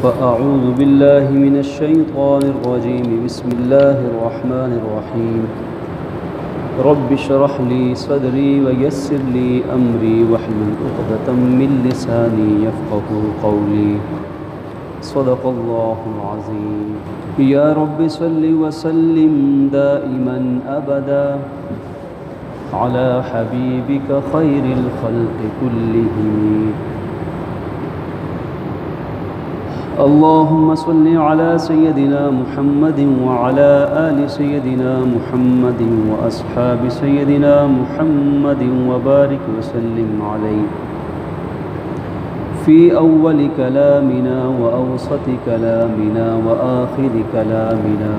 فأعوذ بالله من الشيطان الرجيم. بسم الله الرحمن الرحيم. رب اشرح لي صدري ويسر لي أمري واحلل عقدة من لساني يفقهوا قولي. صدق الله العظيم. يا رب صل وسلم دائما أبدا على حبيبك خير الخلق كلهم. اللهم صل على سيدنا محمد وعلى آل سيدنا محمد وأصحاب سيدنا محمد وبارك وسلم عليه في أول كلامنا وأوسط كلامنا وآخر كلامنا.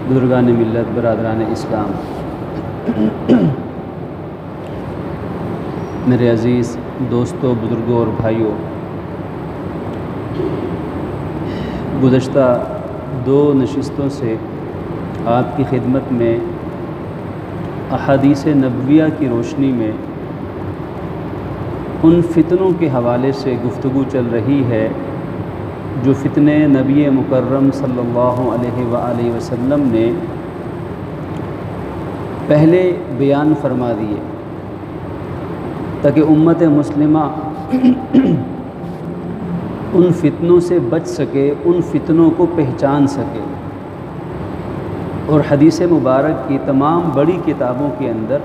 بزرگان ملت، برادران اسلام، میرے عزیز دوستوں، بزرگوں اور بھائیوں، گزشتہ 2 نشستوں سے آپ کی خدمت میں احادیث نبویہ کی روشنی میں ان فتنوں کے حوالے سے گفتگو چل رہی ہے جو فتنے نبی مکرم صلی اللہ علیہ وآلہ وسلم نے پہلے بیان فرما دیے تاکہ امت مسلمہ ان فتنوں سے بچ سکے، ان فتنوں کو پہچان سکے. اور حدیث مبارک کی تمام بڑی کتابوں کے اندر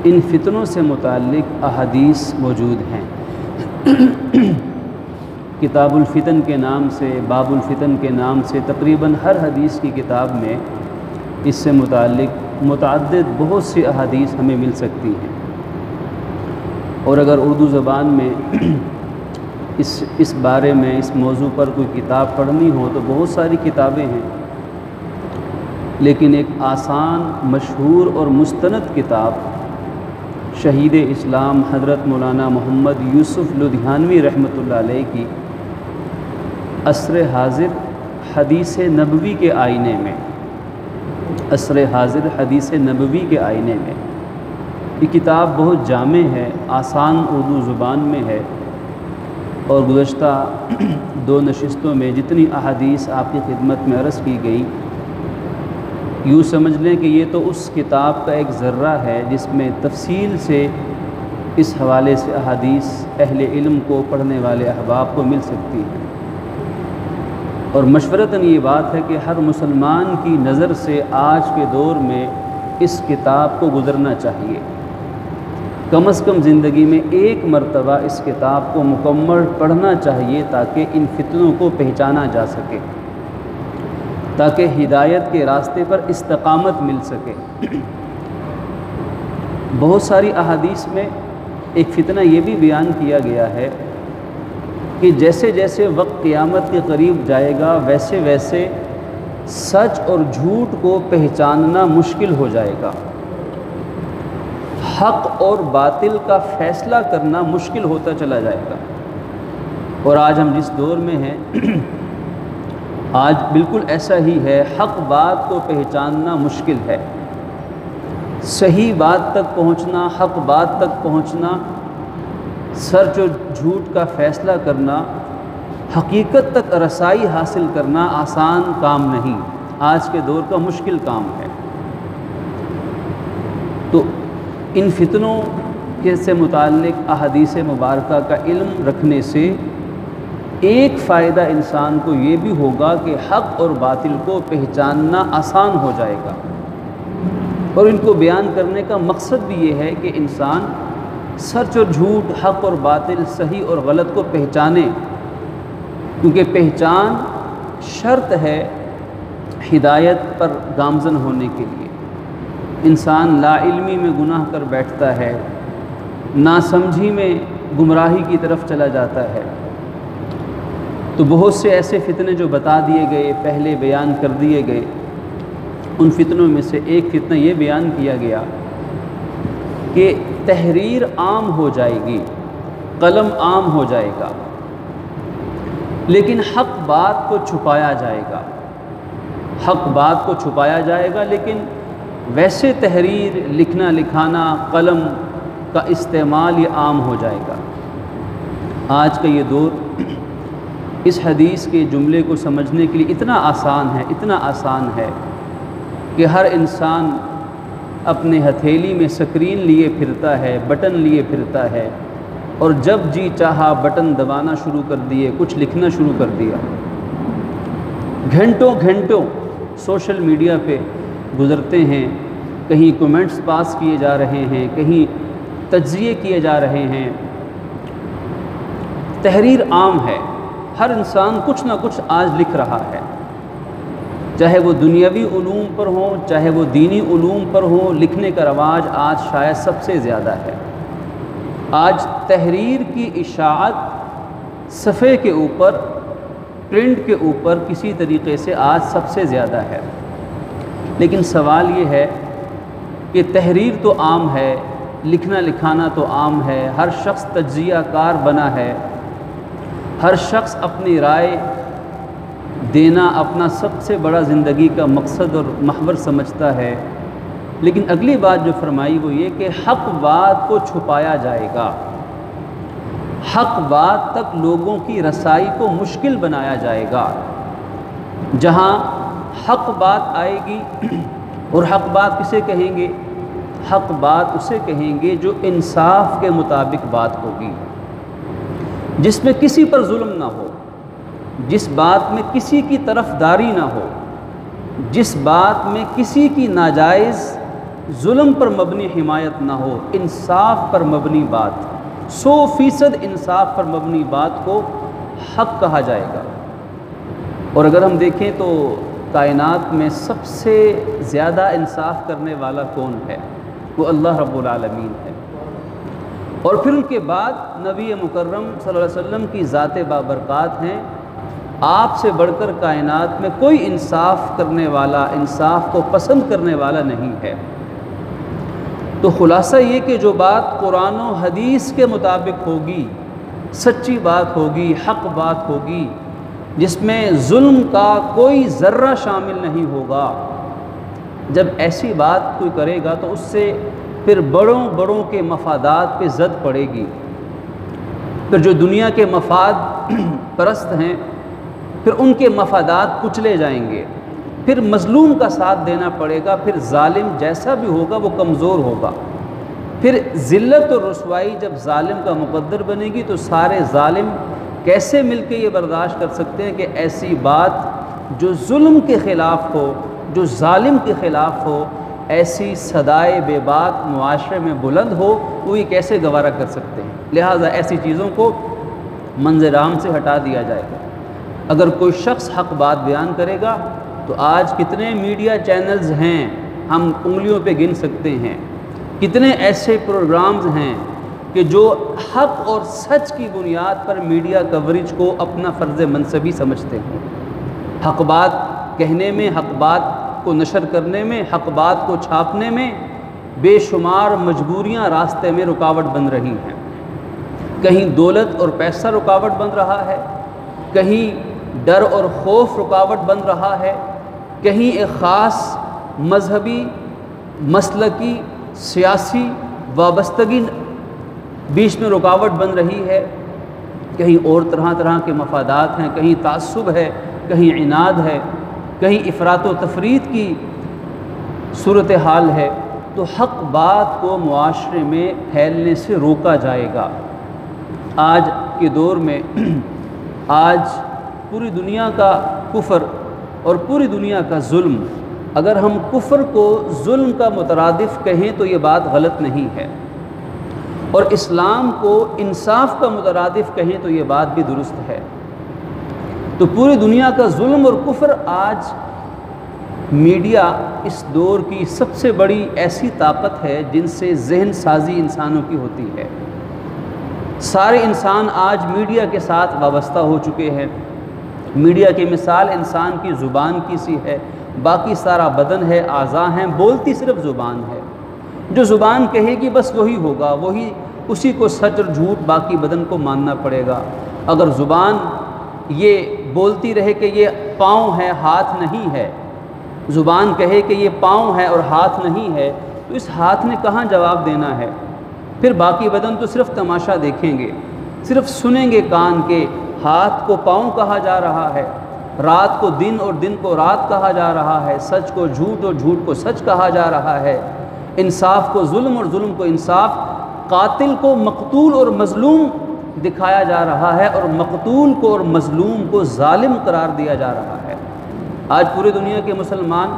ان فتنوں سے متعلق احادیث موجود ہیں. کتاب الفتن کے نام سے، باب الفتن کے نام سے تقریباً ہر حدیث کی کتاب میں اس سے متعلق متعدد بہت سی احادیث ہمیں مل سکتی ہیں. اور اگر اردو زبان میں اس بارے میں، اس موضوع پر کوئی کتاب پڑھنی ہو تو بہت ساری کتابیں ہیں، لیکن ایک آسان، مشہور اور مستند کتاب شہید اسلام حضرت مولانا محمد یوسف لدھیانوی رحمۃ اللہ علیہ کی عصر حاضر حدیث نبوی کے آئینے میں، عصر حاضر حدیث نبوی کے آئینے میں، یہ کتاب بہت جامع ہے، آسان اردو زبان میں ہے. اور گزشتہ 2 نشستوں میں جتنی احادیث آپ کی خدمت میں عرض کی گئی، یوں سمجھ لیں کہ یہ تو اس کتاب کا ایک ذرہ ہے جس میں تفصیل سے اس حوالے سے احادیث اہل علم کو، پڑھنے والے احباب کو مل سکتی ہیں. اور مشورتاً یہ بات ہے کہ ہر مسلمان کی نظر سے آج کے دور میں اس کتاب کو گزرنا چاہیے. کم از کم زندگی میں ایک مرتبہ اس کتاب کو مکمل پڑھنا چاہیے تاکہ ان فتنوں کو پہچانا جا سکے، تاکہ ہدایت کے راستے پر استقامت مل سکے. بہت ساری احادیث میں ایک فتنہ یہ بھی بیان کیا گیا ہے کہ جیسے جیسے وقت قیامت کے قریب جائے گا ویسے ویسے سچ اور جھوٹ کو پہچاننا مشکل ہو جائے گا، حق اور باطل کا فیصلہ کرنا مشکل ہوتا چلا جائے گا. اور آج ہم جس دور میں ہیں آج بالکل ایسا ہی ہے. حق بات کو پہچاننا مشکل ہے، صحیح بات تک پہنچنا، حق بات تک پہنچنا، سچ اور جھوٹ کا فیصلہ کرنا، حقیقت تک رسائی حاصل کرنا آسان کام نہیں، آج کے دور کا مشکل کام ہے. تو ان فتنوں سے متعلق احادیث مبارکہ کا علم رکھنے سے ایک فائدہ انسان کو یہ بھی ہوگا کہ حق اور باطل کو پہچاننا آسان ہو جائے گا. اور ان کو بیان کرنے کا مقصد بھی یہ ہے کہ انسان سچ اور جھوٹ، حق اور باطل، صحیح اور غلط کو پہچانے، کیونکہ پہچان شرط ہے ہدایت پر گامزن ہونے کے لیے. انسان لا علمی میں گناہ کر بیٹھتا ہے، ناسمجھی میں گمراہی کی طرف چلا جاتا ہے. تو بہت سے ایسے فتنے جو بتا دیے گئے، پہلے بیان کر دیے گئے، ان فتنوں میں سے ایک فتنہ یہ بیان کیا گیا کہ تحریر عام ہو جائے گی، قلم عام ہو جائے گا، لیکن حق بات کو چھپایا جائے گا. حق بات کو چھپایا جائے گا، لیکن ویسے تحریر، لکھنا لکھانا، قلم کا استعمال یہ عام ہو جائے گا۔ آج کا یہ دور اس حدیث کے جملے کو سمجھنے کے لیے اتنا آسان ہے کہ ہر انسان اپنے ہتھیلی میں سکرین لیے پھرتا ہے، بٹن لیے پھرتا ہے، اور جب جی چاہا بٹن دبانا شروع کر دیے، کچھ لکھنا شروع کر دیا۔ گھنٹوں گھنٹوں سوشل میڈیا پہ گزرتے ہیں، کہیں کومنٹس پاس کیے جا رہے ہیں، کہیں تجزیے کیے جا رہے ہیں۔ تحریر عام ہے، ہر انسان کچھ نہ کچھ آج لکھ رہا ہے، چاہے وہ دنیاوی علوم پر ہوں، چاہے وہ دینی علوم پر ہوں۔ لکھنے کا رواج آج شاید سب سے زیادہ ہے۔ آج تحریر کی اشاعت صفحے کے اوپر، پرنٹ کے اوپر کسی طریقے سے آج سب سے زیادہ ہے۔ لیکن سوال یہ ہے کہ تحریر تو عام ہے، لکھنا لکھانا تو عام ہے، ہر شخص تجزیہ کار بنا ہے، ہر شخص اپنی رائے دینا اپنا سب سے بڑا زندگی کا مقصد اور محور سمجھتا ہے۔ لیکن اگلی بات جو فرمائی وہ یہ کہ حق بات کو چھپایا جائے گا، حق بات تک لوگوں کی رسائی کو مشکل بنایا جائے گا۔ جہاں حق بات آئے گی، اور حق بات کسے کہیں گے؟ حق بات اسے کہیں گے جو انصاف کے مطابق بات ہوگی، جس میں کسی پر ظلم نہ ہو، جس بات میں کسی کی طرفداری نہ ہو، جس بات میں کسی کی ناجائز ظلم پر مبنی حمایت نہ ہو، انصاف پر مبنی بات، 100% انصاف پر مبنی بات کو حق کہا جائے گا۔ اور اگر ہم دیکھیں تو کائنات میں سب سے زیادہ انصاف کرنے والا کون ہے؟ وہ اللہ رب العالمین ہے۔ اور پھر ان کے بعد نبی مکرم صلی اللہ علیہ وسلم کی ذات بابرکات ہیں۔ آپ سے بڑھ کر کائنات میں کوئی انصاف کرنے والا، انصاف کو پسند کرنے والا نہیں ہے۔ تو خلاصہ یہ کہ جو بات قرآن و حدیث کے مطابق ہوگی، سچی بات ہوگی، حق بات ہوگی، جس میں ظلم کا کوئی ذرہ شامل نہیں ہوگا، جب ایسی بات کوئی کرے گا تو اس سے پھر بڑوں کے مفادات پہ زد پڑے گی۔ پھر جو دنیا کے مفاد پرست ہیں، پھر ان کے مفادات کچلے جائیں گے، پھر مظلوم کا ساتھ دینا پڑے گا، پھر ظالم جیسا بھی ہوگا وہ کمزور ہوگا۔ پھر ذلت اور رسوائی جب ظالم کا مقدر بنے گی تو سارے ظالم کیسے مل کے یہ برداشت کر سکتے ہیں کہ ایسی بات جو ظلم کے خلاف ہو، جو ظالم کے خلاف ہو، ایسی صدائے بے باک معاشرے میں بلند ہو، وہ یہ کیسے گوارا کر سکتے ہیں؟ لہٰذا ایسی چیزوں کو منظر عام سے ہٹا دیا جائے گا۔ اگر کوئی شخص حق بات بیان کرے گا تو آج کتنے میڈیا چینلز ہیں، ہم انگلیوں پہ گن سکتے ہیں، کتنے ایسے پروگرامز ہیں کہ جو حق اور سچ کی بنیاد پر میڈیا کوریج کو اپنا فرض منصبی سمجھتے ہیں۔ حق بات کہنے میں، حق بات کو نشر کرنے میں، حق بات کو چھاپنے میں بے شمار مجبوریاں راستے میں رکاوٹ بن رہی ہیں۔ کہیں دولت اور پیسہ رکاوٹ بن رہا ہے، کہیں ڈر اور خوف رکاوٹ بن رہا ہے، کہیں ایک خاص مذہبی، مسلکی، سیاسی وابستگی بیچ میں رکاوٹ بن رہی ہے، کہیں اور طرح کے مفادات ہیں، کہیں تعصب ہے، کہیں عناد ہے، کہیں افراط و تفریط کی صورتحال ہے۔ تو حق بات کو معاشرے میں پھیلنے سے روکا جائے گا۔ آج کے دور میں آج پوری دنیا کا کفر اور پوری دنیا کا ظلم، اگر ہم کفر کو ظلم کا مترادف کہیں تو یہ بات غلط نہیں ہے، اور اسلام کو انصاف کا مترادف کہیں تو یہ بات بھی درست ہے۔ تو پوری دنیا کا ظلم اور کفر آج میڈیا اس دور کی سب سے بڑی ایسی طاقت ہے جن سے ذہن سازی انسانوں کی ہوتی ہے۔ سارے انسان آج میڈیا کے ساتھ وابستہ ہو چکے ہیں۔ میڈیا کی مثال انسان کی زبان کی سی ہے، باقی سارا بدن ہے، اعضاء ہیں، بولتی صرف زبان ہے۔ جو زبان کہے گی بس وہی ہوگا، وہی اسی کو سچ اور جھوٹ، باقی بدن کو ماننا پڑے گا۔ اگر زبان یہ بولتی رہے کہ یہ پاؤں ہے، ہاتھ نہیں ہے، زبان کہے کہ یہ پاؤں ہے اور ہاتھ نہیں ہے، تو اس ہاتھ نے کہاں جواب دینا ہے؟ پھر باقی بدن تو صرف تماشا دیکھیں گے، صرف سنیں گے کان کے، ہاتھ کو پاؤں کہا جا رہا ہے، رات کو دن اور دن کو رات کہا جا رہا ہے، سچ کو جھوٹ اور جھوٹ کو سچ کہا جا رہا ہے، انصاف کو ظلم اور ظلم کو انصاف، قاتل کو مقتول اور مظلوم دکھایا جا رہا ہے، اور مقتول کو اور مظلوم کو ظالم قرار دیا جا رہا ہے۔ آج پوری دنیا کے مسلمان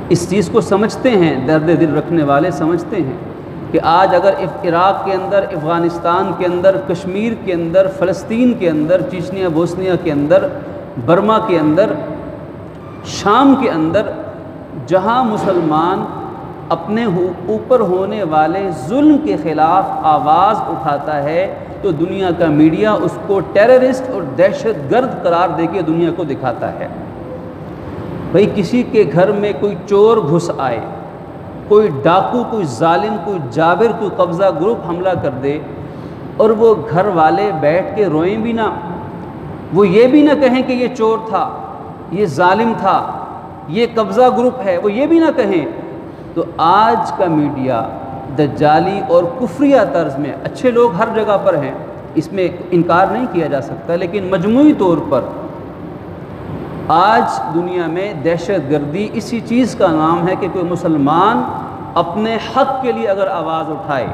اس چیز کو سمجھتے ہیں، درد دل رکھنے والے سمجھتے ہیں کہ آج اگر عراق کے اندر، افغانستان کے اندر، کشمیر کے اندر، فلسطین کے اندر، چیچنیا بوسنیا کے اندر، برما کے اندر، شام کے اندر، جہاں مسلمان اپنے اوپر ہونے والے ظلم کے خلاف آواز اٹھاتا ہے تو دنیا کا میڈیا اس کو ٹیررسٹ اور دہشت گرد قرار دے کے دنیا کو دکھاتا ہے۔ بھئی کسی کے گھر میں کوئی چور گھس آئے، کوئی ڈاکو، کوئی ظالم، کوئی جابر، کوئی قبضہ گروپ حملہ کر دے، اور وہ گھر والے بیٹھ کے روئیں بھی نہ، وہ یہ بھی نہ کہیں کہ یہ چور تھا، یہ ظالم تھا، یہ قبضہ گروپ ہے، وہ یہ بھی نہ کہیں، تو آج کا میڈیا دجالی اور کفریہ طرز میں، اچھے لوگ ہر جگہ پر ہیں، اس میں انکار نہیں کیا جا سکتا، لیکن مجموعی طور پر آج دنیا میں دہشت گردی اسی چیز کا نام ہے کہ کوئی مسلمان اپنے حق کے لیے اگر آواز اٹھائے،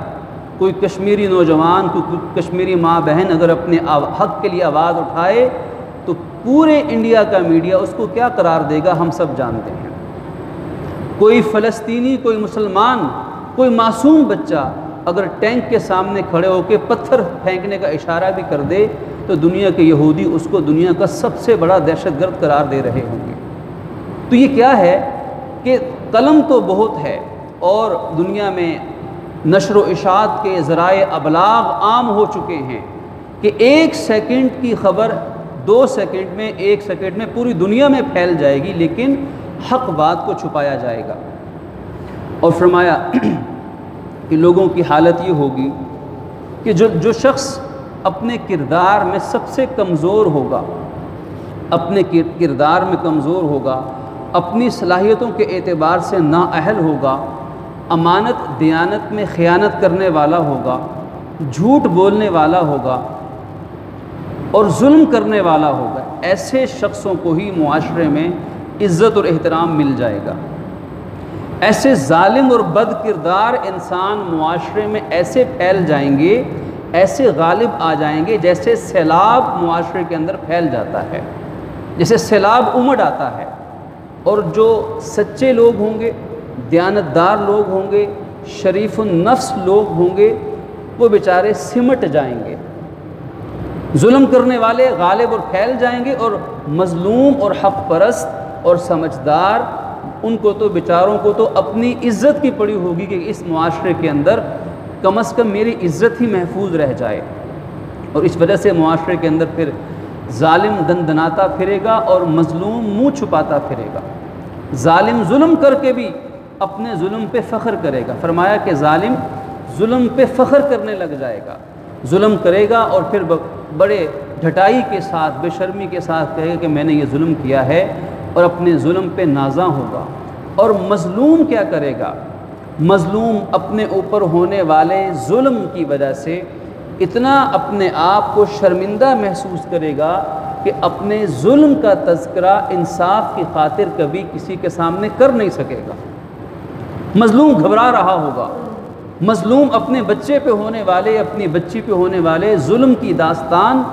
کوئی کشمیری نوجوان، کوئی کشمیری ماں بہن اگر اپنے حق کے لیے آواز اٹھائے تو پورے انڈیا کا میڈیا اس کو کیا قرار دے گا ہم سب جانتے ہیں۔ کوئی فلسطینی، کوئی مسلمان، کوئی معصوم بچہ اگر ٹینک کے سامنے کھڑے ہو کے پتھر پھینکنے کا اشارہ بھی کر دے تو دنیا کے یہودی اس کو دنیا کا سب سے بڑا دہشت گرد قرار دے رہے ہوں گے۔ تو یہ کیا ہے کہ قلم تو بہت ہے، اور دنیا میں نشر و اشاعت کے ذرائع ابلاغ عام ہو چکے ہیں کہ 1 سیکنڈ کی خبر 2 سیکنڈ میں، 1 سیکنڈ میں پوری دنیا میں پھیل جائے گی، لیکن حق بات کو چھپایا جائے گا۔ اور فرمایا کہ لوگوں کی حالت یہ ہوگی کہ جو شخص اپنے کردار میں سب سے کمزور ہوگا، اپنے کردار میں کمزور ہوگا، اپنی صلاحیتوں کے اعتبار سے نااہل ہوگا، امانت دیانت میں خیانت کرنے والا ہوگا، جھوٹ بولنے والا ہوگا اور ظلم کرنے والا ہوگا، ایسے شخصوں کو ہی معاشرے میں عزت اور احترام مل جائے گا۔ ایسے ظالم اور بد کردار انسان معاشرے میں ایسے پھیل جائیں گے، ایسے غالب آ جائیں گے جیسے سیلاب معاشرے کے اندر پھیل جاتا ہے، جیسے سیلاب امڑ آتا ہے، اور جو سچے لوگ ہوں گے، دیانتدار لوگ ہوں گے، شریف النفس لوگ ہوں گے، وہ بیچارے سمٹ جائیں گے، ظلم کرنے والے غالب اور پھیل جائیں گے، اور مظلوم اور حق پرست اور سمجھدار ان کو تو بیچاروں کو تو اپنی عزت کی پڑی ہوگی کہ اس معاشرے کے اندر کم از کم میری عزت ہی محفوظ رہ جائے، اور اس وجہ سے معاشرے کے اندر پھر ظالم دندناتا پھرے گا اور مظلوم منہ چھپاتا پھرے گا۔ ظالم ظلم کر کے بھی اپنے ظلم پہ فخر کرے گا، فرمایا کہ ظالم ظلم پہ فخر کرنے لگ جائے گا، ظلم کرے گا اور پھر بڑے ڈھٹائی کے ساتھ، بے شرمی کے ساتھ کہے گا کہ میں نے یہ ظلم کیا ہے، اور اپنے ظلم پہ نازاں ہوگا۔ اور مظلوم کیا کرے گا؟ مظلوم اپنے اوپر ہونے والے ظلم کی وجہ سے اتنا اپنے آپ کو شرمندہ محسوس کرے گا کہ اپنے ظلم کا تذکرہ انصاف کی خاطر کبھی کسی کے سامنے کر نہیں سکے گا۔ مظلوم گھبرا رہا ہوگا، مظلوم اپنے بچے پہ ہونے والے، اپنی بچی پہ ہونے والے ظلم کی داستان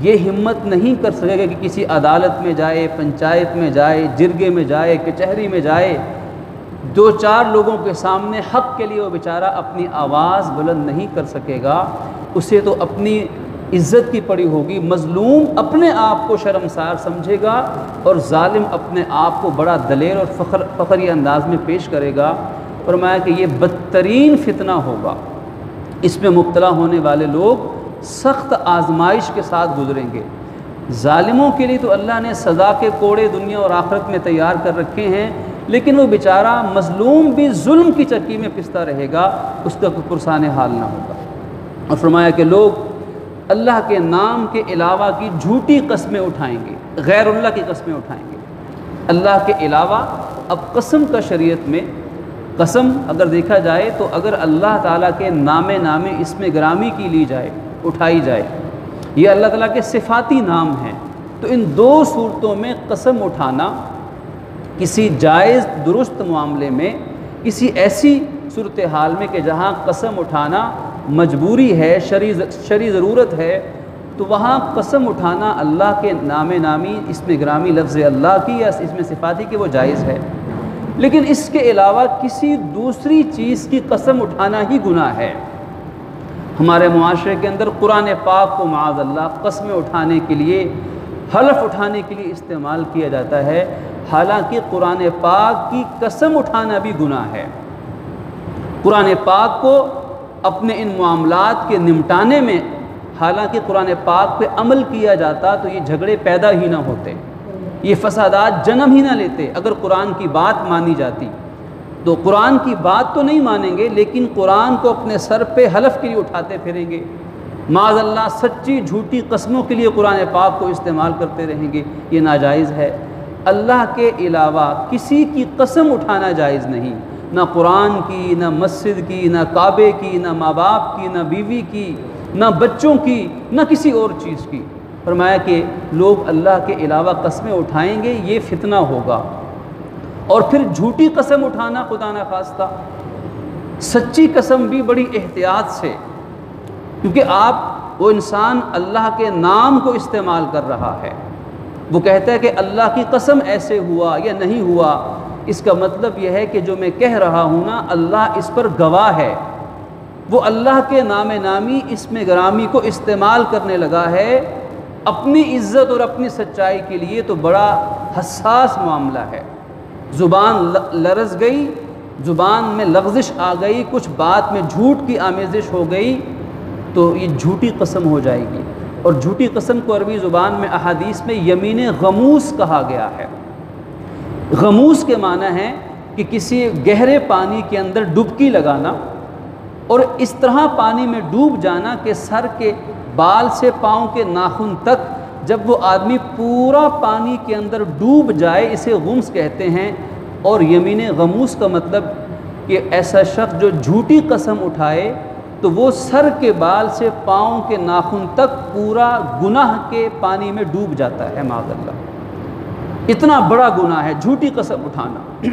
یہ ہمت نہیں کر سکے گا کہ کسی عدالت میں جائے، پنچایت میں جائے، جرگے میں جائے، کچہری میں جائے، 2-4 لوگوں کے سامنے حق کے لیے وہ بیچارہ اپنی آواز بلند نہیں کر سکے گا، اسے تو اپنی عزت کی پڑی ہوگی۔ مظلوم اپنے آپ کو شرمسار سمجھے گا، اور ظالم اپنے آپ کو بڑا دلیر اور فخری انداز میں پیش کرے گا۔ فرمایا کہ یہ بدترین فتنہ ہوگا، اس میں مبتلا ہونے والے لوگ سخت آزمائش کے ساتھ گزریں گے۔ ظالموں کے لیے تو اللہ نے سزا کے کوڑے دنیا اور آخرت میں تیار کر رکھے ہیں، لیکن وہ بیچارہ مظلوم بھی ظلم کی چکی میں پستا رہے گا، اس کا کوئی پرسان حال نہ ہوگا۔ اور فرمایا کہ لوگ اللہ کے نام کے علاوہ کی جھوٹی قسمیں اٹھائیں گے، غیر اللہ کی قسمیں اٹھائیں گے۔ اللہ کے علاوہ اب قسم کا شریعت میں قسم اگر دیکھا جائے تو اگر اللہ تعالیٰ کے نام اسم گرامی کی لی جائے، اٹھائی جائے، یہ اللہ تعالیٰ کے صفاتی نام ہیں، تو ان دو صورتوں میں قسم اٹھانا کسی جائز درست معاملے میں، کسی ایسی صورتحال میں کہ جہاں قسم اٹھانا مجبوری ہے، شرعی ضرورت ہے، تو وہاں قسم اٹھانا اللہ کے نامی اسم گرامی لفظ اللہ کی یا اسم صفاتی کی وہ جائز ہے۔ لیکن اس کے علاوہ کسی دوسری چیز کی قسم اٹھانا ہی گناہ ہے۔ ہمارے معاشرے کے اندر قرآن پاک کو معاذ اللہ قسمیں اٹھانے کے لیے، حلف اٹھانے کے لیے استعمال کیا جاتا ہے، حالانکہ قرآن پاک کی قسم اٹھانا بھی گناہ ہے۔ قرآن پاک کو اپنے ان معاملات کے نمٹانے میں حالانکہ قرآن پاک پہ عمل کیا جاتا تو یہ جھگڑے پیدا ہی نہ ہوتے، یہ فسادات جنم ہی نہ لیتے۔ اگر قرآن کی بات مانی جاتی تو قرآن کی بات تو نہیں مانیں گے، لیکن قرآن کو اپنے سر پہ حلف کے لیے اٹھاتے پھریں گے، معاذ اللہ سچی جھوٹی قسموں کے لیے قرآن پاک کو استعمال کرتے رہیں گے، یہ ناجائز ہے۔ اللہ کے علاوہ کسی کی قسم اٹھانا جائز نہیں، نہ قرآن کی، نہ مسجد کی، نہ کعبے کی، نہ ماں باپ کی، نہ بیوی کی، نہ بچوں کی، نہ کسی اور چیز کی۔ فرمایا کہ لوگ اللہ کے علاوہ قسمیں اٹھائیں گے، یہ فتنہ ہوگا۔ اور پھر جھوٹی قسم اٹھانا خدا نہ خواستہ، سچی قسم بھی بڑی احتیاط سے، کیونکہ وہ انسان اللہ کے نام کو استعمال کر رہا ہے، وہ کہتا ہے کہ اللہ کی قسم ایسے ہوا یا نہیں ہوا، اس کا مطلب یہ ہے کہ جو میں کہہ رہا ہوں نا اللہ اس پر گواہ ہے، وہ اللہ کے نامی اسم گرامی کو استعمال کرنے لگا ہے اپنی عزت اور اپنی سچائی کے لیے، تو بڑا حساس معاملہ ہے۔ زبان لرز گئی، زبان میں لغزش آ گئی، کچھ بات میں جھوٹ کی آمیزش ہو گئی تو یہ جھوٹی قسم ہو جائے گی۔ اور جھوٹی قسم کو عربی زبان میں احادیث میں یمین غموس کہا گیا ہے۔ غموس کے معنی ہے کہ کسی گہرے پانی کے اندر ڈبکی لگانا اور اس طرح پانی میں ڈوب جانا کہ سر کے بال سے پاؤں کے ناخن تک جب وہ آدمی پورا پانی کے اندر ڈوب جائے، اسے غمس کہتے ہیں۔ اور یمین غموس کا مطلب کہ ایسا شخص جو جھوٹی قسم اٹھائے تو وہ سر کے بال سے پاؤں کے ناخن تک پورا گناہ کے پانی میں ڈوب جاتا ہے، معاذ اللہ۔ اتنا بڑا گناہ ہے جھوٹی قسم اٹھانا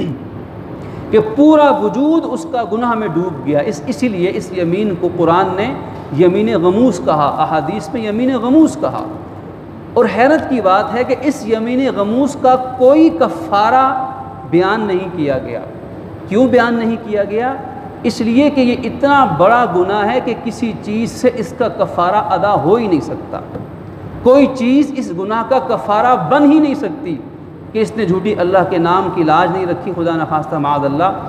کہ پورا وجود اس کا گناہ میں ڈوب گیا۔ اسی لیے اس یمین کو قرآن نے یمین غموس کہا، احادیث میں یمین غموس کہا۔ اور حیرت کی بات ہے کہ اس یمین غموس کا کوئی کفارہ بیان نہیں کیا گیا۔ کیوں بیان نہیں کیا گیا؟ اس لیے کہ یہ اتنا بڑا گناہ ہے کہ کسی چیز سے اس کا کفارہ ادا ہو ہی نہیں سکتا، کوئی چیز اس گناہ کا کفارہ بن ہی نہیں سکتی کہ اس نے جھوٹی اللہ کے نام کی لاج نہیں رکھی، خدا نخواستہ معاذ اللہ۔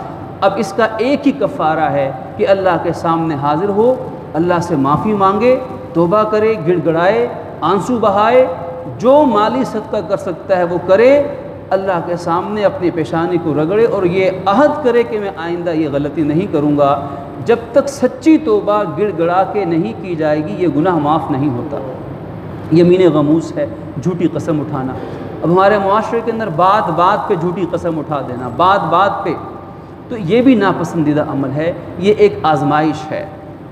اب اس کا ایک ہی کفارہ ہے کہ اللہ کے سامنے حاضر ہو، اللہ سے معافی مانگے، توبہ کرے، گڑ گڑائے، آنسو بہائے، جو مالی صدقہ کر سکتا ہے وہ کرے، اللہ کے سامنے اپنی پیشانی کو رگڑے اور یہ عہد کرے کہ میں آئندہ یہ غلطی نہیں کروں گا۔ جب تک سچی توبہ گڑ گڑا کے نہیں کی جائے گی یہ گناہ معاف نہیں ہوتا۔ یمین غموس ہے جھوٹی قسم اٹھانا۔ اب ہمارے معاشرے کے اندر بات بات پہ جھوٹی قسم اٹھا دینا، بات بات پہ، تو یہ بھی ناپسندیدہ عمل ہے، یہ ایک آزمائش ہے۔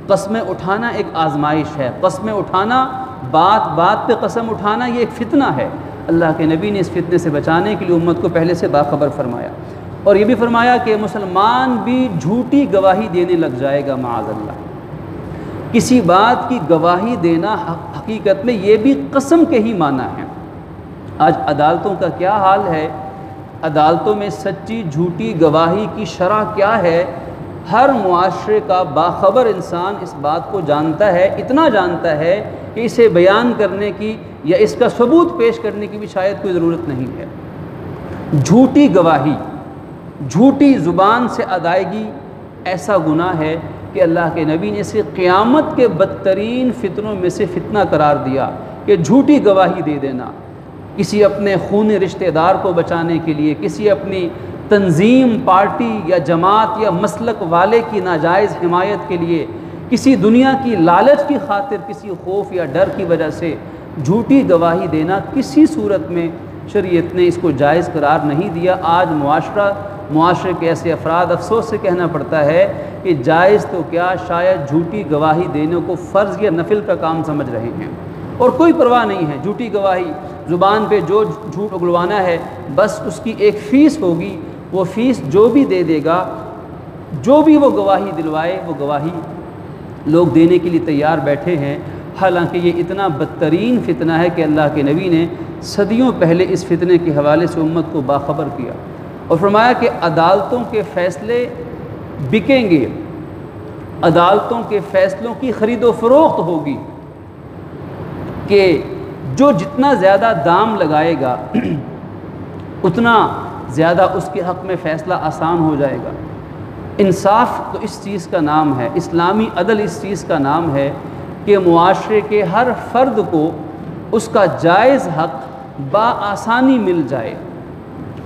قسمیں اٹھانا ایک آزمائش ہے، قسمیں اٹھانا، بات بات پہ قسم اٹھانا یہ ایک فتنہ ہے۔ اللہ کے نبی نے اس فتنے سے بچانے کے لیے امت کو پہلے سے باخبر فرمایا، اور یہ بھی فرمایا کہ مسلمان بھی جھوٹی گواہی دینے لگ جائے گا معاذ اللہ۔ کسی بات کی گواہی دینا حقیقت میں یہ بھی قسم کے ہی معنی ہے۔ آج عدالتوں کا کیا حال ہے، عدالتوں میں سچی جھوٹی گواہی کی شرح کیا ہے، ہر معاشرے کا باخبر انسان اس بات کو جانتا ہے، اتنا جانتا ہے کہ اسے بیان کرنے کی یا اس کا ثبوت پیش کرنے کی بھی شاید کوئی ضرورت نہیں ہے۔ جھوٹی گواہی، جھوٹی زبان سے ادائیگی ایسا گناہ ہے کہ اللہ کے نبی نے اسے قیامت کے بدترین فتنوں میں سے فتنہ قرار دیا کہ جھوٹی گواہی دے دینا، کسی اپنے خونی رشتہ دار کو بچانے کے لیے، کسی اپنی تنظیم، پارٹی یا جماعت یا مسلک والے کی ناجائز حمایت کے لیے، کسی دنیا کی لالچ کی خاطر، کسی خوف یا ڈر کی وجہ سے جھوٹی گواہی دینا کسی صورت میں شریعت نے اس کو جائز قرار نہیں دیا۔ آج معاشرہ معاشرے کے ایسے افراد افسوس سے کہنا پڑتا ہے کہ جائز تو کیا شاید جھوٹی گواہی دینے کو فرض یا نفل کا کام سمجھ رہے ہیں، اور کوئی پرواہ نہیں ہے۔ جھوٹی گواہی زبان پہ جو جھوٹ اگلوانا ہے بس اس کی ایک فیس ہوگی، وہ فیس جو بھی دے دے گا، جو بھی وہ گواہی دلوائے وہ گواہی لوگ دینے کے لیے تیار بیٹھے ہیں۔ حالانکہ یہ اتنا بدترین فتنہ ہے کہ اللہ کے نبی نے صدیوں پہلے اس فتنے کے حوالے سے امت کو باخبر کیا اور فرمایا کہ عدالتوں کے فیصلے بکیں گے، عدالتوں کے فیصلوں کی خرید و فروخت ہوگی کہ جو جتنا زیادہ دام لگائے گا اتنا زیادہ اس کے حق میں فیصلہ آسان ہو جائے گا۔ انصاف تو اس چیز کا نام ہے، اسلامی عدل اس چیز کا نام ہے کہ معاشرے کے ہر فرد کو اس کا جائز حق بآسانی مل جائے۔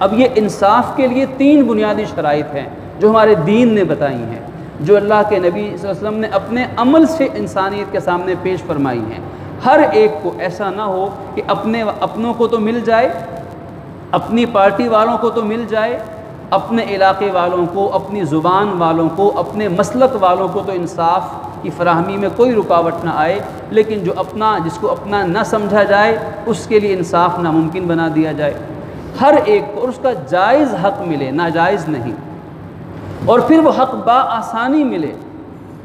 اب یہ انصاف کے لیے 3 بنیادی شرائط ہیں جو ہمارے دین نے بتائی ہیں، جو اللہ کے نبی صلی اللہ علیہ وسلم نے اپنے عمل سے انسانیت کے سامنے پیش فرمائی ہیں۔ ہر ایک کو ایسا نہ ہو کہ اپنوں کو تو مل جائے، اپنی پارٹی والوں کو تو مل جائے، اپنے علاقے والوں کو، اپنی زبان والوں کو، اپنے مسلک والوں کو تو انصاف کی فراہمی میں کوئی رکاوٹ نہ آئے، لیکن جس کو اپنا نہ سمجھا جائے اس کے لیے انصاف ناممکن بنا دیا جائے۔ ہر ایک کو اور اس کا جائز حق ملے، ناجائز نہیں، اور پھر وہ حق بآسانی ملے۔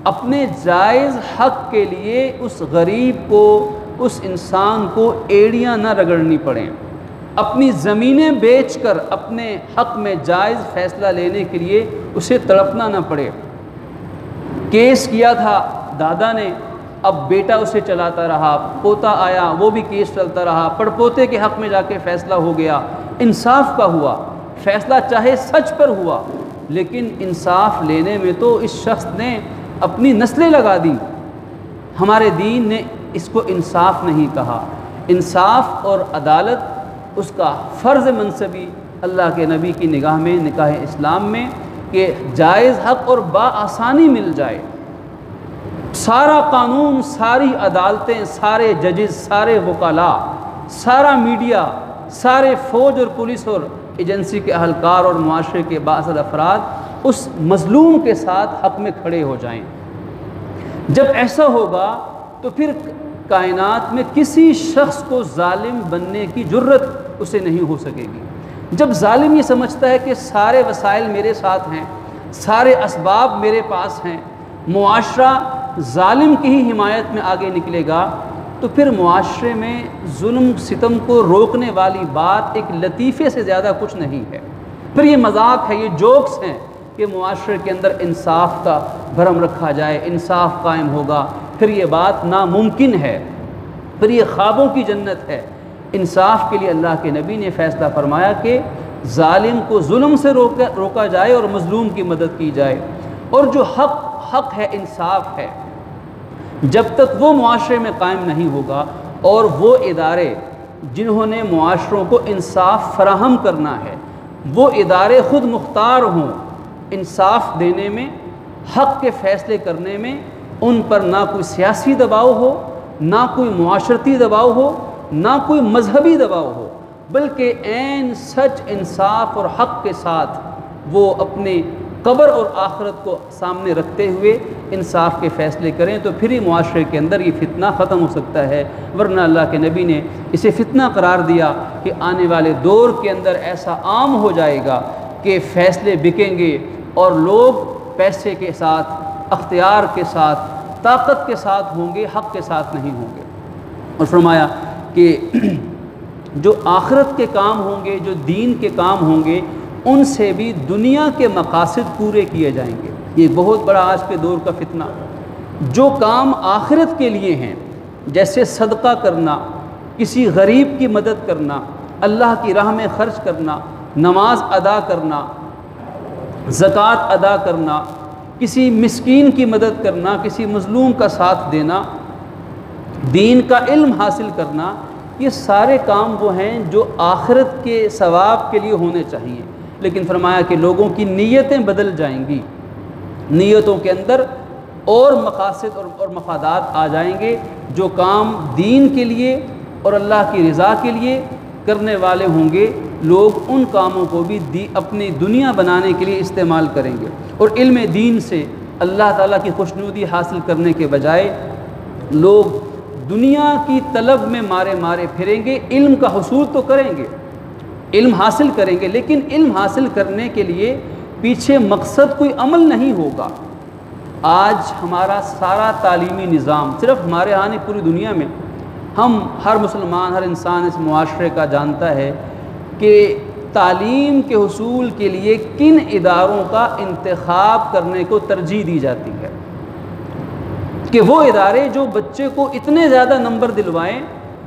اپنے جائز حق کے لیے اس غریب کو، اس انسان کو ایڑیاں نہ رگڑنی پڑیں، اپنی زمینیں بیچ کر اپنے حق میں جائز فیصلہ لینے کے لیے اسے تڑپنا نہ پڑے۔ کیس کیا تھا دادا نے، اب بیٹا اسے چلاتا رہا، پوتا آیا وہ بھی کیس چلتا رہا، پڑپوتے کے حق میں جا کے فیصلہ ہو گیا، انصاف کا ہوا فیصلہ، چاہے سچ پر ہوا، لیکن انصاف لینے میں تو اس شخص نے اپنی نسلیں لگا دی۔ ہمارے دین نے اس کو انصاف نہیں کہا۔ انصاف اور عدالت اس کا فرض منصبی اللہ کے نبی کی نگاہ میں، نکاح اسلام میں، کہ جائز حق اور بآسانی مل جائے۔ سارا قانون، ساری عدالتیں، سارے ججز، سارے وکلاء، سارا میڈیا، سارے فوج اور پولیس اور ایجنسی کے اہلکار اور معاشرے کے بااثر افراد اس مظلوم کے ساتھ حق میں کھڑے ہو جائیں۔ جب ایسا ہوگا تو پھر کائنات میں کسی شخص کو ظالم بننے کی جرت اسے نہیں ہو سکے گی۔ جب ظالم یہ سمجھتا ہے کہ سارے وسائل میرے ساتھ ہیں، سارے اسباب میرے پاس ہیں، معاشرہ ظالم کی ہی حمایت میں آگے نکلے گا، تو پھر معاشرے میں ظلم ستم کو روکنے والی بات ایک لطیفے سے زیادہ کچھ نہیں ہے۔ پھر یہ مذاق ہے، یہ جوکس ہیں کہ معاشرے کے اندر انصاف کا بھرم رکھا جائے، انصاف قائم ہوگا، پھر یہ بات ناممکن ہے، پھر یہ خوابوں کی جنت ہے۔ انصاف کے لیے اللہ کے نبی نے فیصلہ فرمایا کہ ظالم کو ظلم سے روکا جائے اور مظلوم کی مدد کی جائے، اور جو حق ہے، انصاف ہے، جب تک وہ معاشرے میں قائم نہیں ہوگا اور وہ ادارے جنہوں نے معاشروں کو انصاف فراہم کرنا ہے، وہ ادارے خود مختار ہوں انصاف دینے میں، حق کے فیصلے کرنے میں، ان پر نہ کوئی سیاسی دباؤ ہو، نہ کوئی معاشرتی دباؤ ہو، نہ کوئی مذہبی دباؤ ہو، بلکہ عین سچ، انصاف اور حق کے ساتھ وہ اپنے قبر اور آخرت کو سامنے رکھتے ہوئے انصاف کے فیصلے کریں، تو پھر ہی معاشرے کے اندر یہ فتنہ ختم ہو سکتا ہے۔ ورنہ اللہ کے نبی نے اسے فتنہ قرار دیا کہ آنے والے دور کے اندر ایسا عام ہو جائے گا کہ فیصلے بکیں گے اور لوگ پیسے کے ساتھ، اختیار کے ساتھ، طاقت کے ساتھ ہوں گے، حق کے ساتھ نہیں ہوں گے۔ اور فرمایا کہ جو آخرت کے کام ہوں گے، جو دین کے کام ہوں گے، ان سے بھی دنیا کے مقاصد پورے کیے جائیں گے۔ یہ بہت بڑا آج کے دور کا فتنہ، جو کام آخرت کے لیے ہیں، جیسے صدقہ کرنا، کسی غریب کی مدد کرنا، اللہ کی راہ میں خرچ کرنا، نماز ادا کرنا، زکوٰۃ ادا کرنا، کسی مسکین کی مدد کرنا، کسی مظلوم کا ساتھ دینا، دین کا علم حاصل کرنا، یہ سارے کام وہ ہیں جو آخرت کے ثواب کے لیے ہونے چاہیے۔ لیکن فرمایا کہ لوگوں کی نیتیں بدل جائیں گی، نیتوں کے اندر اور مقاصد اور مفادات آ جائیں گے۔ جو کام دین کے لیے اور اللہ کی رضا کے لیے کرنے والے ہوں گے، لوگ ان کاموں کو بھی اپنی دنیا بنانے کے لیے استعمال کریں گے، اور علم دین سے اللہ تعالیٰ کی خوشنودی حاصل کرنے کے بجائے لوگ دنیا کی طلب میں مارے پھریں گے۔ علم کا حصول تو کریں گے، علم حاصل کریں گے، لیکن علم حاصل کرنے کے لیے پیچھے مقصد کوئی عمل نہیں ہوگا۔ آج ہمارا سارا تعلیمی نظام، صرف ہمارے ہاں نہیں پوری دنیا میں، ہر مسلمان، ہر انسان اس معاشرے کا جانتا ہے کہ تعلیم کے حصول کے لیے کن اداروں کا انتخاب کرنے کو ترجیح دی جاتی ہے، کہ وہ ادارے جو بچے کو اتنے زیادہ نمبر دلوائیں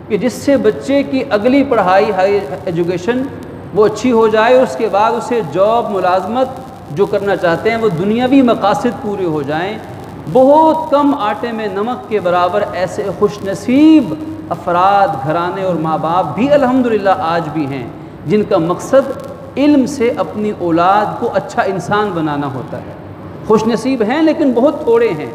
کہ جس سے بچے کی اگلی پڑھائی، ہائی ایجوکیشن وہ اچھی ہو جائے، اس کے بعد اسے جاب، ملازمت جو کرنا چاہتے ہیں وہ دنیاوی مقاصد پورے ہو جائیں۔ بہت کم آٹے میں نمک کے برابر ایسے خوش نصیب افراد، گھرانے اور ماں باپ بھی الحمدللہ آج بھی ہیں جن کا مقصد علم سے اپنی اولاد کو اچھا انسان بنانا ہوتا ہے۔ خوش نصیب ہیں لیکن بہت تھوڑے ہیں۔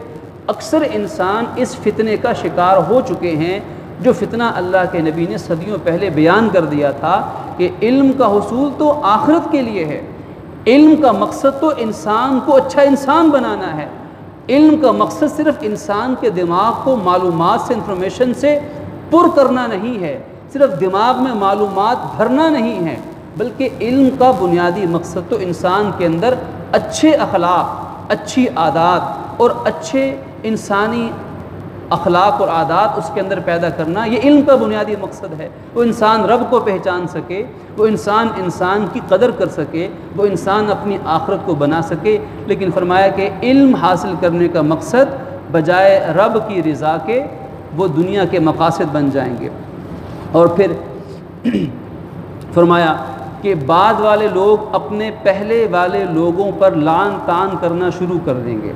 اکثر انسان اس فتنے کا شکار ہو چکے ہیں، جو فتنہ اللہ کے نبی نے صدیوں پہلے بیان کر دیا تھا کہ علم کا حصول تو آخرت کے لیے ہے، علم کا مقصد تو انسان کو اچھا انسان بنانا ہے۔ علم کا مقصد صرف انسان کے دماغ کو معلومات سے، انفارمیشن سے پر کرنا نہیں ہے، صرف دماغ میں معلومات بھرنا نہیں ہے، بلکہ علم کا بنیادی مقصد تو انسان کے اندر اچھے اخلاق، اچھی عادات اور اچھے انسانی اخلاق اور عادات اس کے اندر پیدا کرنا، یہ علم کا بنیادی مقصد ہے۔ وہ انسان رب کو پہچان سکے، وہ انسان کی قدر کر سکے، وہ انسان اپنی آخرت کو بنا سکے۔ لیکن فرمایا کہ علم حاصل کرنے کا مقصد بجائے رب کی رضا کے وہ دنیا کے مقاصد بن جائیں گے۔ اور پھر فرمایا کہ بعد والے لوگ اپنے پہلے والے لوگوں پر لعن طعن کرنا شروع کر دیں گے۔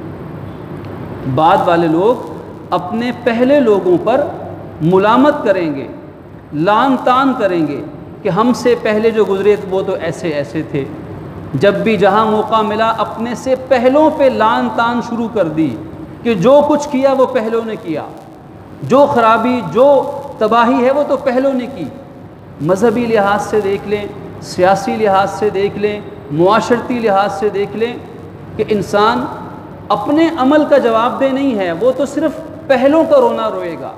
بعد والے لوگ اپنے پہلے لوگوں پر ملامت کریں گے، لعن طعن کریں گے کہ ہم سے پہلے جو گزرے وہ تو ایسے تھے۔ جب بھی جہاں موقع ملا اپنے سے پہلوں پہ لعن طعن شروع کر دی کہ جو کچھ کیا وہ پہلوں نے کیا، جو خرابی، جو تباہی ہے وہ تو پہلوں نے کی۔ مذہبی لحاظ سے دیکھ لیں، سیاسی لحاظ سے دیکھ لیں، معاشرتی لحاظ سے دیکھ لیں کہ انسان اپنے عمل کا جواب دہ نہیں ہے، وہ تو صرف پہلوں کا رونا روئے گا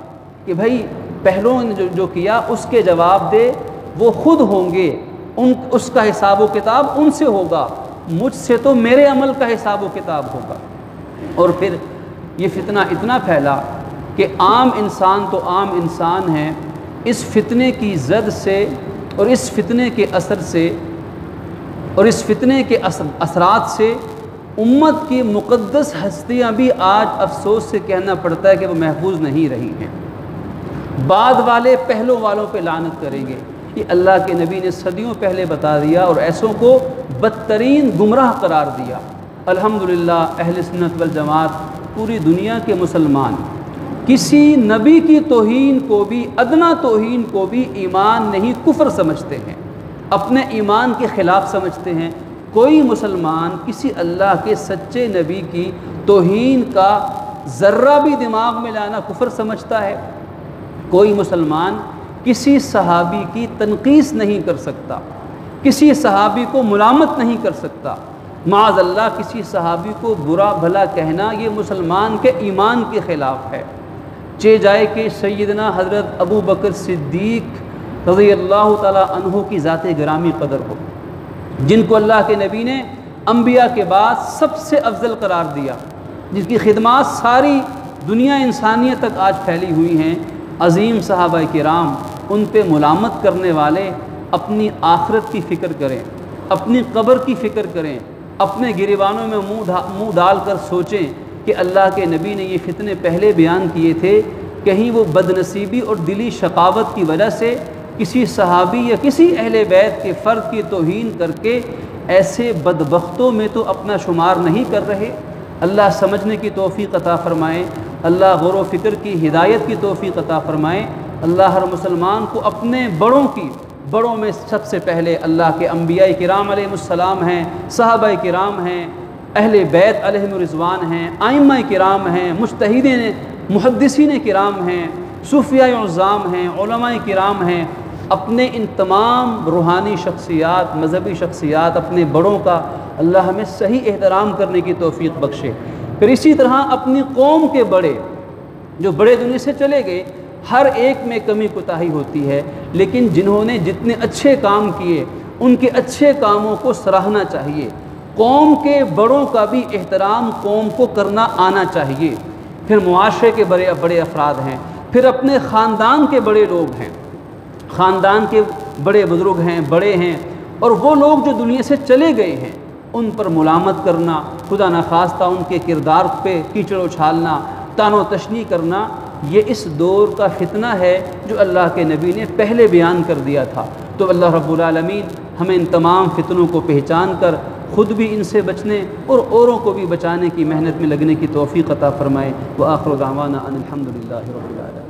کہ بھائی پہلوں نے جو کیا اس کے جواب دے وہ خود ہوں گے، اس کا حساب و کتاب ان سے ہوگا، مجھ سے تو میرے عمل کا حساب و کتاب ہوگا۔ اور پھر یہ فتنہ اتنا پھیلا کہ عام انسان تو عام انسان ہے، اس فتنے کی زد سے اور اس فتنے کے اثر سے اور اس فتنے کے اثرات سے امت کی مقدس ہستیاں بھی آج افسوس سے کہنا پڑتا ہے کہ وہ محفوظ نہیں رہی ہیں۔ بعد والے پہلوں والوں پہ لعنت کریں گے، یہ اللہ کے نبی نے صدیوں پہلے بتا دیا اور ایسوں کو بدترین گمراہ قرار دیا۔ الحمدللہ اہل سنت والجماعت پوری دنیا کے مسلمان کسی نبی کی توہین کو بھی، ادنا توہین کو بھی ایمان نہیں کفر سمجھتے ہیں، اپنے ایمان کے خلاف سمجھتے ہیں۔ کوئی مسلمان کسی اللہ کے سچے نبی کی توہین کا ذرہ بھی دماغ میں لانا کفر سمجھتا ہے؟ کوئی مسلمان کسی صحابی کی تنقیص نہیں کر سکتا، کسی صحابی کو ملامت نہیں کر سکتا۔ معاذ اللہ کسی صحابی کو برا بھلا کہنا یہ مسلمان کے ایمان کے خلاف ہے۔ چہ جائے کہ سیدنا حضرت ابو بکر صدیق رضی اللہ تعالیٰ عنہ کی ذات گرامی قدر ہو، جن کو اللہ کے نبی نے انبیاء کے بعد سب سے افضل قرار دیا، جن کی خدمات ساری دنیا انسانیت تک آج پھیلی ہوئی ہیں، عظیم صحابہ کرام، ان پہ ملامت کرنے والے اپنی آخرت کی فکر کریں، اپنی قبر کی فکر کریں، اپنے گریبانوں میں منہ ڈال کر سوچیں کہ اللہ کے نبی نے یہ فتنے پہلے بیان کیے تھے، کہیں وہ بدنصیبی اور دلی شقاوت کی وجہ سے کسی صحابی یا کسی اہل بیت کے فرد کی توہین کر کے ایسے بدبختوں میں تو اپنا شمار نہیں کر رہے۔ اللہ سمجھنے کی توفیق عطا فرمائے، اللہ غور و فکر کی ہدایت کی توفیق عطا فرمائے۔ اللہ ہر مسلمان کو اپنے بڑوں میں سب سے پہلے اللہ کے انبیاء کرام علیہ السلام ہیں، صحابہ کرام ہیں، اہل بیت علیہم رضوان ہیں، ائمہ کرام ہیں، مجتہدین محدثین کرام ہیں، صوفیاء اعظام ہیں، علماء کرام ہیں، اپنے ان تمام روحانی شخصیات، مذہبی شخصیات، اپنے بڑوں کا اللہ ہمیں صحیح احترام کرنے کی توفیق بخشے۔ پھر اسی طرح اپنی قوم کے بڑے، جو بڑے دنیا سے چلے گئے، ہر ایک میں کمی کوتاہی ہوتی ہے، لیکن جنہوں نے جتنے اچھے کام کیے ان کے اچھے کاموں کو سراہنا چاہیے۔ قوم کے بڑوں کا بھی احترام قوم کو کرنا آنا چاہیے۔ پھر معاشرے کے بڑے افراد ہیں، پھر اپنے خاندان کے بڑے لوگ ہیں، خاندان کے بڑے بزرگ ہیں، بڑے ہیں، اور وہ لوگ جو دنیا سے چلے گئے ہیں ان پر ملامت کرنا، خدا نخواستہ ان کے کردار پہ کیچڑ اچھالنا، طعن و تشنیع کرنا، یہ اس دور کا فتنہ ہے جو اللہ کے نبی نے پہلے بیان کر دیا تھا۔ تو اللہ رب العالمین ہمیں ان تمام فتنوں کو پہچان کر خود بھی ان سے بچنے اور اوروں کو بھی بچانے کی محنت میں لگنے کی توفیق عطا فرمائے۔ وآخر دعوانا ان الحمد للہ رب العالمین۔